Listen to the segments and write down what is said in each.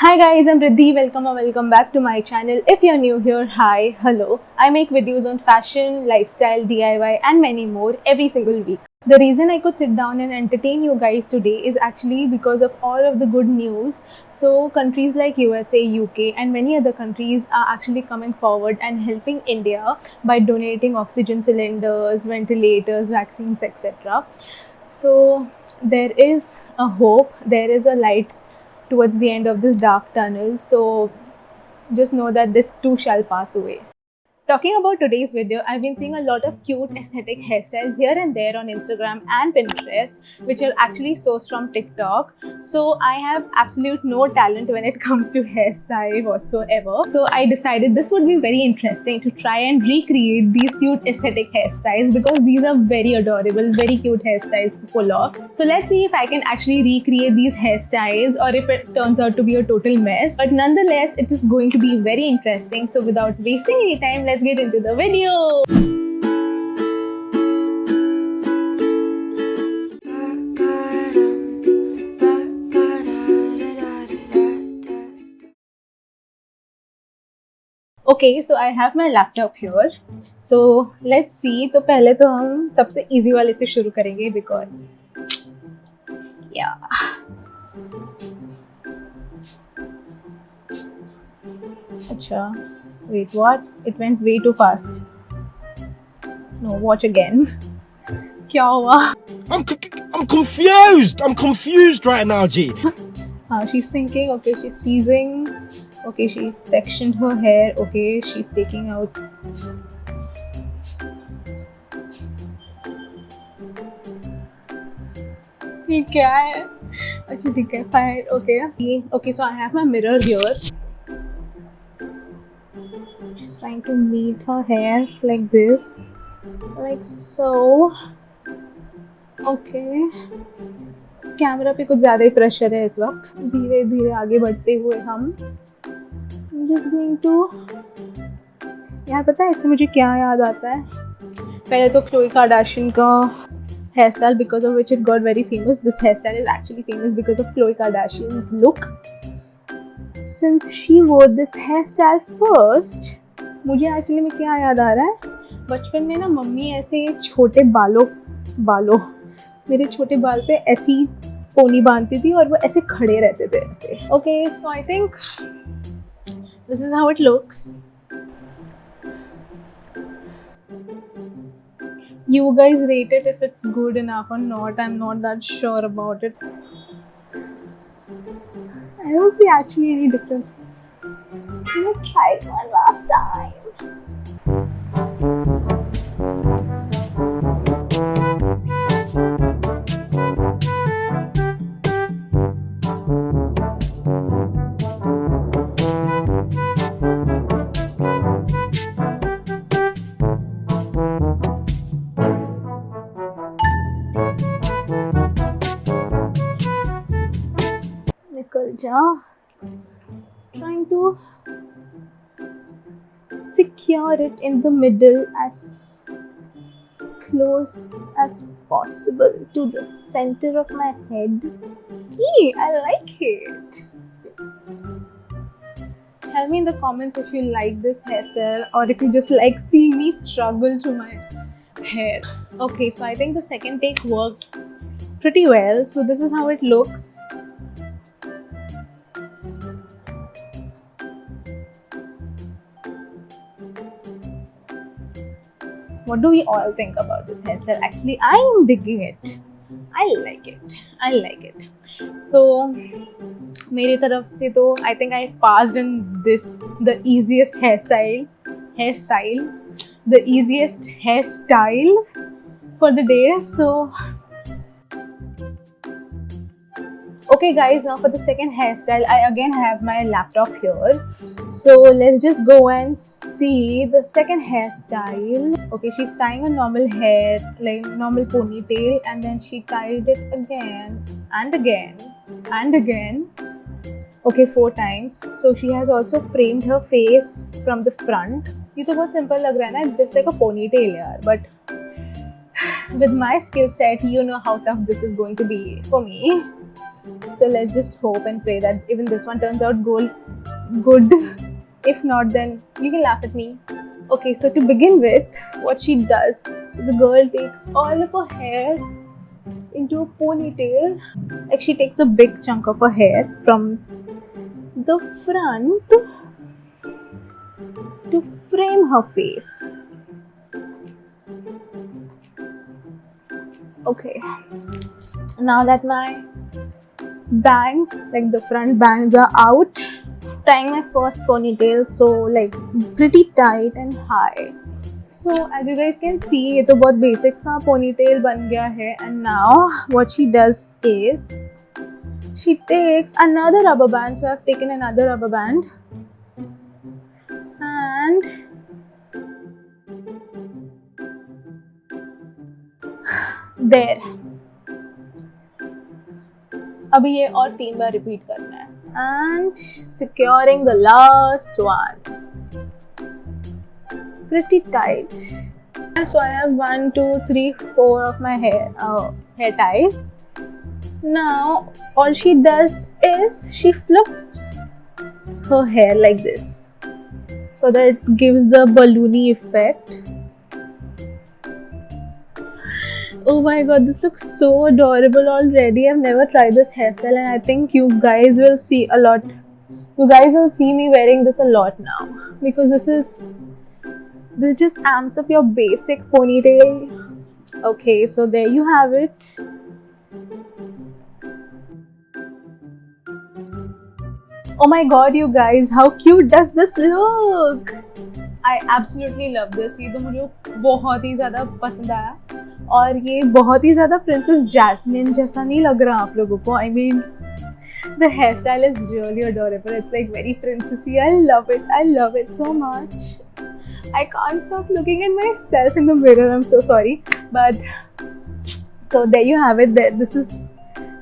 Hi guys, I'm Riddhi. Welcome or welcome back to my channel. If you're new here, hi, hello. I make videos on fashion, lifestyle, DIY and many more every single week. The reason I could sit down and entertain you guys today is actually because of all of the good news. So countries like USA, UK and many other countries are actually coming forward and helping India by donating oxygen cylinders, ventilators, vaccines, etc. So there is a hope, there is a light towards the end of this dark tunnel. So just know that this too shall pass away. Talking about today's video, I've been seeing a lot of cute aesthetic hairstyles here and there on Instagram and Pinterest, which are actually sourced from TikTok. So I have absolute no talent when it comes to hairstyle whatsoever. So I decided this would be very interesting to try and recreate these cute aesthetic hairstyles because these are very adorable, very cute hairstyles to pull off. So let's see if I can actually recreate these hairstyles or if it turns out to be a total mess. But nonetheless, it is going to be very interesting. So without wasting any time, let's get into the video. Okay, so I have my laptop here. So let's see. तो पहले तो हम सबसे easy वाले से शुरू करेंगे because yeah. अच्छा. Wait, what? It went way too fast. No, watch again. क्या हुआ? I'm confused. I'm confused right now, G. She's thinking. Okay, she's teasing. Okay, she's sectioned her hair. Okay, she's taking out. ये क्या है? अच्छा ठीक है, fine. Okay. Okay, so I have my mirror here. She's trying to meet her hair like this, like so. Okay. Camera पे कुछ ज़्यादा ही pressure है इस वक्त. धीरे धीरे आगे बढ़ते हुए हम just going to. यार पता है इससे मुझे क्या याद आता है? पहले तो Khloe Kardashian का hairstyle because of which it got very famous. This hairstyle is actually famous because of Khloe Kardashian's look. Since she wore this hairstyle first, मुझे एक्चुअली में क्या याद आ रहा है, बचपन में ना मम्मी ऐसे छोटे बालों मेरे छोटे बाल पे ऐसी पोनी बांधती थी और वो ऐसे खड़े रहते थे ऐसे. Okay, so I think this is how it looks. You guys rate it if it's good enough or not. I'm not that sure about it. I don't see actually any difference. I'm gonna try it one last time. निकल जा. Trying to secure it in the middle as close as possible to the center of my head. Eee, I like it. Tell me in the comments if you like this hairstyle or if you just like seeing me struggle through my hair. Okay, so I think the second take worked pretty well. So this is how it looks. What do we all think about this hairstyle? Actually, I am digging it. I like it. So, मेरी तरफ से तो I think I passed in this, the easiest hairstyle, the easiest hairstyle for the day. So, okay guys, now for the second hairstyle, I again have my laptop here. So let's just go and see the second hairstyle. Okay, she's tying a normal hair, like normal ponytail, and then she tied it again and again and again. Okay, 4 times. So she has also framed her face from the front. ये तो बहुत simple लग रहा है ना? It's just like a ponytail यार. But with my skill set, you know how tough this is going to be for me. So let's just hope and pray that even this one turns out good. If not, then you can laugh at me. Okay, so to begin with, what she does, so the girl takes all of her hair into a ponytail. Like she takes a big chunk of her hair from the front to frame her face. Okay, now that my bangs, like the front bangs are out, tying my first ponytail, so like pretty tight and high. So as you guys can see, ये तो बहुत basic सा ponytail बन गया है. And now what she does is she takes another rubber band. So I've taken another rubber band and there. अभी ये और 3 बार repeat करना है. And securing the last one. Pretty tight. So I have 1, 2, 3, 4 of my hair ties. Now all she does is she fluffs her hair like this, so that it gives the balloony effect. Oh my god, this looks so adorable already. I've never tried this hairstyle and I think you guys will see a lot. You guys will see me wearing this a lot now, because this just amps up your basic ponytail. Okay, so there you have it. Oh my god, you guys, how cute does this look? I absolutely love this. ये तो मुझे बहुत ही ज़्यादा पसंद आया. और ये बहुत ही ज़्यादा प्रिंसेस जैस्मिन जैसा नहीं लग रहा आप लोगों को. I mean, the hairstyle is really adorable. It's like very princessy. I love it. I love it so much. I can't stop looking at myself in the mirror. I'm so sorry. But so there you have it. This is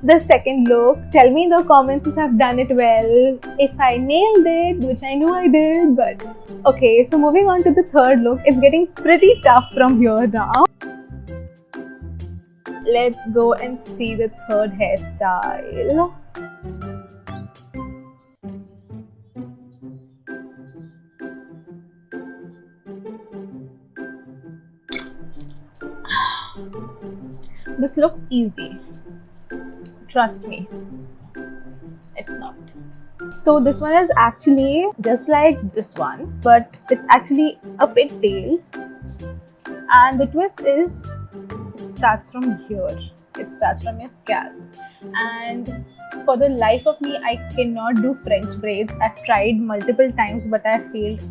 the second look. Tell me in the comments if I've done it well, if I nailed it, which I know I did. But okay, so moving on to the third look. It's getting pretty tough from here now. Let's go and see the third hairstyle. This looks easy. Trust me, it's not. So this one is actually just like this one, but it's actually a pigtail. And the twist is, it starts from here. It starts from your scalp. And for the life of me, I cannot do French braids. I've tried multiple times, but I failed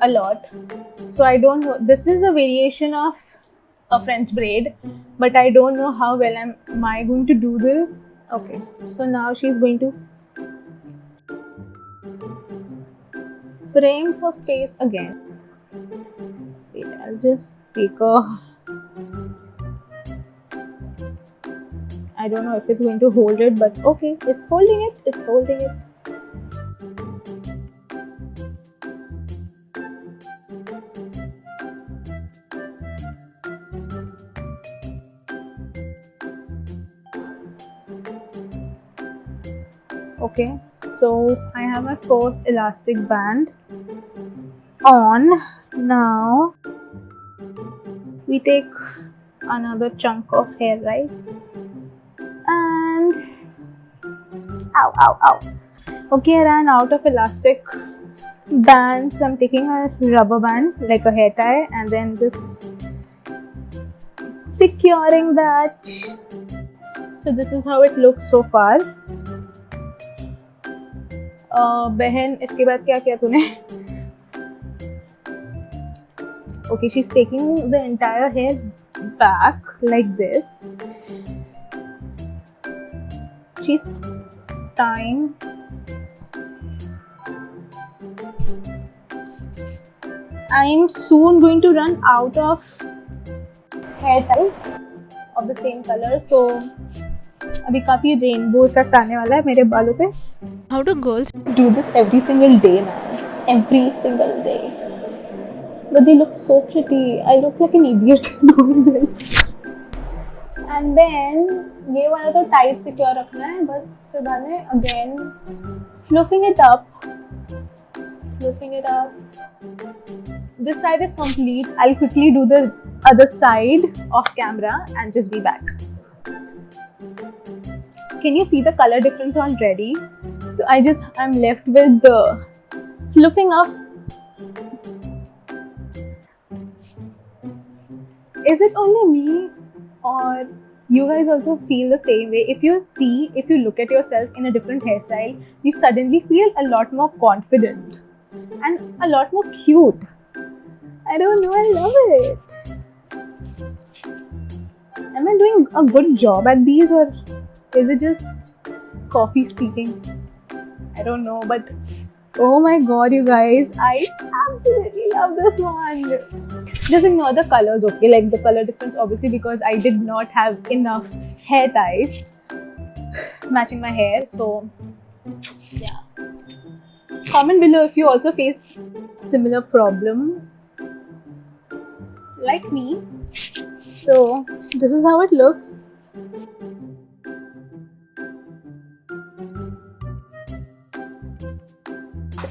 a lot. So I don't know. This is a variation of a French braid, but I don't know how well am I going to do this. Okay, so now she's going to frame her face again. Wait, I'll just take a... I don't know if it's going to hold it, but okay, it's holding it. It's holding it. Okay, so I have my first elastic band on. Now we take another chunk of hair, right? And ow. Okay, I ran out of elastic bands, so I'm taking a rubber band like a hair tie and then just securing that. So this is how it looks so far. बहन इसके बाद क्या किया तूने? Okay, she's taking the entire hair back like this. She's tying. I'm soon going to run out of hair ties of the same color, so अभी काफी rainbow effect आने वाला है मेरे बालों पे. How do girls do this every single day, man? Every single day. But they look so pretty. I look like an idiot doing this. And then ये वाला तो टाइट सिक्योर रखना है, बस फिर बाद में again fluffing it up. This side is complete. I'll quickly do the other side off camera and just be back. Can you see the color difference already? So I'm left with the fluffing up. Is it only me or you guys also feel the same way? If you look at yourself in a different hairstyle, you suddenly feel a lot more confident and a lot more cute. I don't know, I love it. Am I doing a good job at these, or is it just coffee speaking? I don't know, but oh my god, you guys, I absolutely love this one. Just ignore the colors, okay? Like the color difference, obviously, because I did not have enough hair ties matching my hair. So, yeah. Comment below if you also face similar problem like me. So, this is how it looks.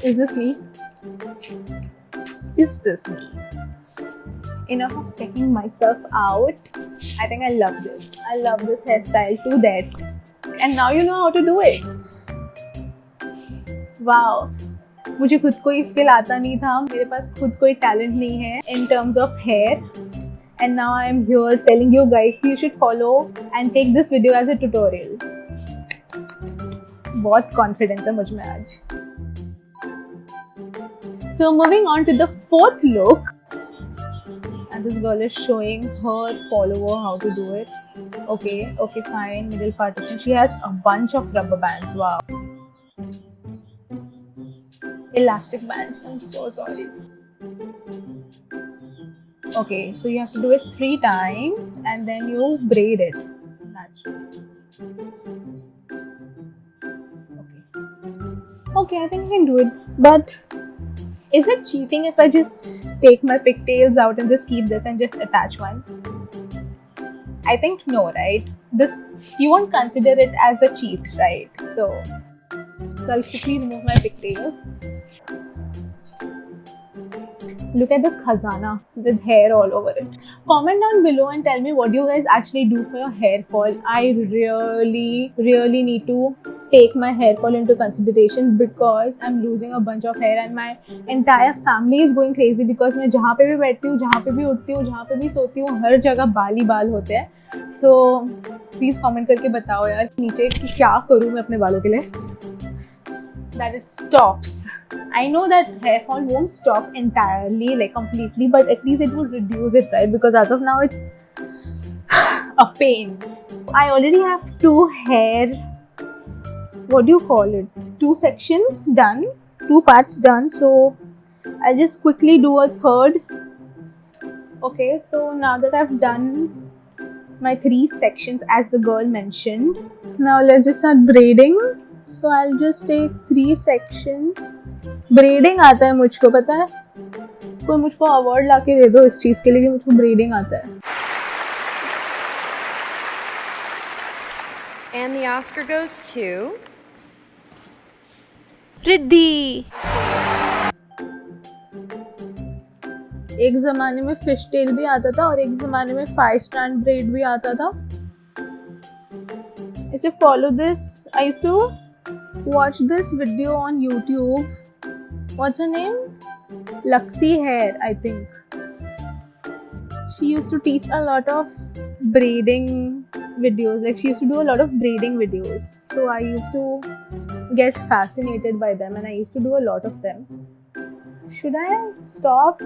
Is this me? Is this me? Enough of checking myself out. I think I love this. I love this hairstyle to that. And now you know how to do it. Wow. मुझे खुद को ही skill आता नहीं था. मेरे पास खुद कोई talent नहीं है in terms of hair. And now I am here telling you guys you should follow and take this video as a tutorial. बहुत confidence है मुझ में आज. So moving on to the fourth look, and this girl is showing her follower how to do it. Okay, fine. Middle partition. She has a bunch of rubber bands. Wow. Elastic bands. I'm so sorry. Okay, so you have to do it 3 times and then you braid it. Naturally. Okay, I think I can do it. But is it cheating if I just take my pigtails out and just keep this and just attach one? I think no, right? This, you won't consider it as a cheat, right? So I'll quickly remove my pigtails. Look at this khazana with hair all over it. Comment down below and tell me what you guys actually do for your hair fall. I really need to take my hair fall into consideration because I'm losing a bunch of hair and my entire family is going crazy because मैं जहाँ पे भी बैठती हूँ, जहाँ पे भी उठती हूँ, जहाँ पे भी सोती हूँ, हर जगह बाल ही बाल होते हैं. So please comment करके बताओ यार नीचे कि क्या करूँ मैं अपने बालों के लिए that it stops. I know that hair fall won't stop entirely, like completely, but at least it will reduce it, right? Because as of now it's a pain. I already have 2 hair, what do you call it? 2 sections done, 2 parts done. So I'll just quickly do a third. Okay, so now that I've done my 3 sections as the girl mentioned, now let's just start braiding. So I'll just take 3 sections. Braiding आता है मुझको, पता है? कोई मुझको award लाके दे दो इस चीज़ के लिए कि मुझको ब्रेडिंग आता है. And the Oscar goes to Riddhi. एक ज़माने में फिश टेल भी आता था और एक ज़माने में 5 strand ब्रेड भी आता था. I used to follow this. I used to watch this video on YouTube. What's her name? Laxi Hair, I think. She used to teach a lot of braiding videos. Like she used to do a lot of braiding videos. So I used to get fascinated by them and I used to do a lot of them. Should I stop?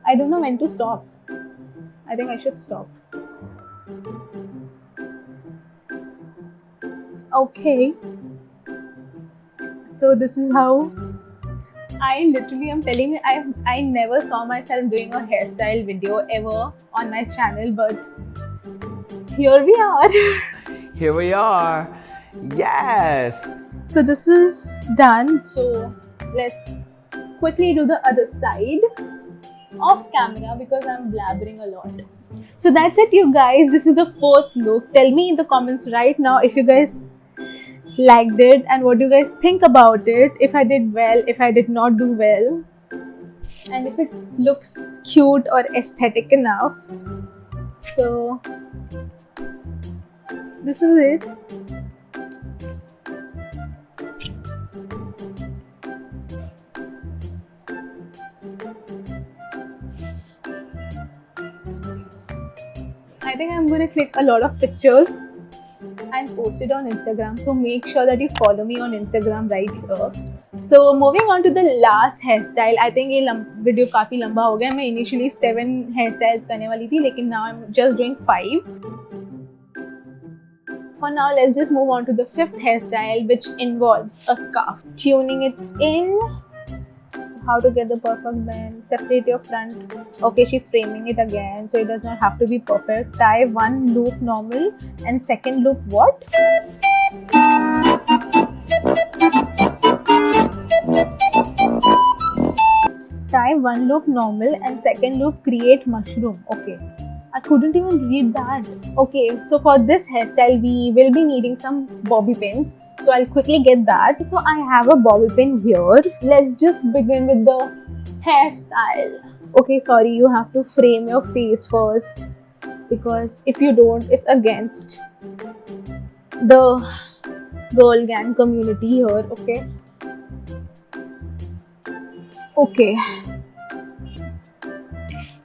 I don't know when to stop. I think I should stop. Okay. So this is how I literally am telling you, I never saw myself doing a hairstyle video ever on my channel, but here we are. Here we are. Yes. So this is done. So let's quickly do the other side. off camera because I'm blabbering a lot. So that's it, you guys. This is the fourth look. Tell me in the comments right now if you guys liked it and what do you guys think about it. If I did well, if I did not do well, and if it looks cute or aesthetic enough. So this is it. I think I'm going to click a lot of pictures and post it on Instagram. So make sure that you follow me on Instagram right here. So moving on to the last hairstyle. I think ये video काफी लंबा हो गया. मैं initially 7 hairstyles करने वाली थी, लेकिन now I'm just doing 5. For now, let's just move on to the 5th hairstyle, which involves a scarf. Tuning it in. How to get the perfect bend. Separate your front. Okay, she's framing it again, so it does not have to be perfect. Tie one loop normal and second loop what? Tie one loop normal and second loop create mushroom. Okay. I couldn't even read that. Okay, so for this hairstyle, we will be needing some bobby pins. So I'll quickly get that. So I have a bobby pin here. Let's just begin with the hairstyle. Okay, sorry, you have to frame your face first, because if you don't, it's against the girl gang community here. Okay.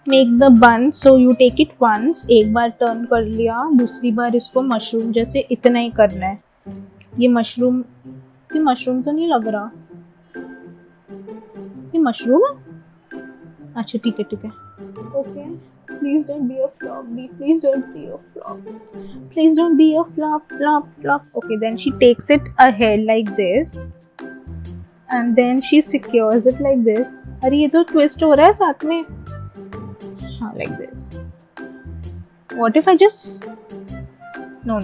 Make the bun, so you take it once. एक बार turn कर लिया, दूसरी बार इसको mushroom जैसे इतना ही करना है. ये मशरूम तो नहीं लग रहा. ये मशरूम है? अच्छा ठीक है. Okay. Please don't be a flop. Please don't be a flop. Please don't be a flop. Okay, then she takes it ahead like this, and then she secures it like this. अरे ये तो twist हो रहा है साथ में. Like this. What if I just... No.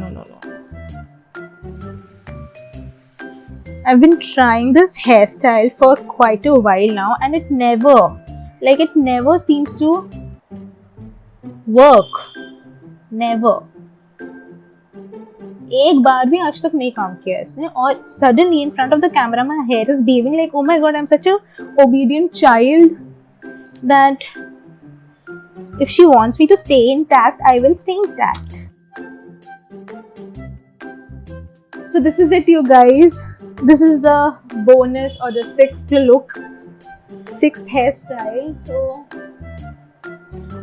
I've been trying this hairstyle for quite a while now and it never seems to work. Never. एक बार भी आज तक नहीं काम किया इसने, और suddenly in front of the camera my hair is behaving like, oh my god, I'm such a obedient child that if she wants me to stay intact, I will stay intact. So this is it, you guys. This is the bonus or the 6th look, 6th hairstyle. So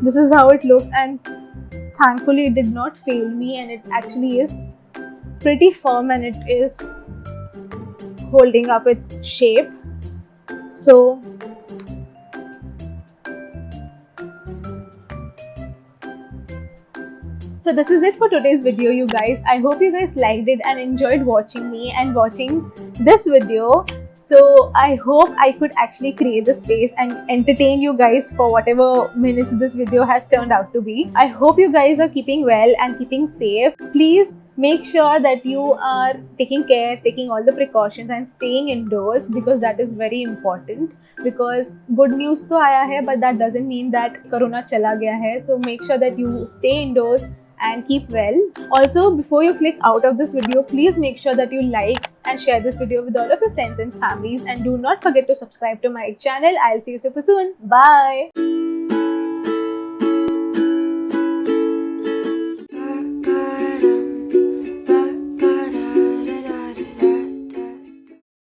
this is how it looks, and thankfully it did not fail me, and it actually is pretty firm and it is holding up its shape. So this is it for today's video, you guys. I hope you guys liked it and enjoyed watching me and watching this video. So I hope I could actually create the space and entertain you guys for whatever minutes this video has turned out to be. I hope you guys are keeping well and keeping safe. Please make sure that you are taking care, taking all the precautions and staying indoors, because that is very important. Because good news to aaya hai, but that doesn't mean that corona chala gaya hai. So make sure that you stay indoors and keep well. Also, before you click out of this video, please make sure that you like and share this video with all of your friends and families, and do not forget to subscribe to my channel. I'll see you super soon. Bye.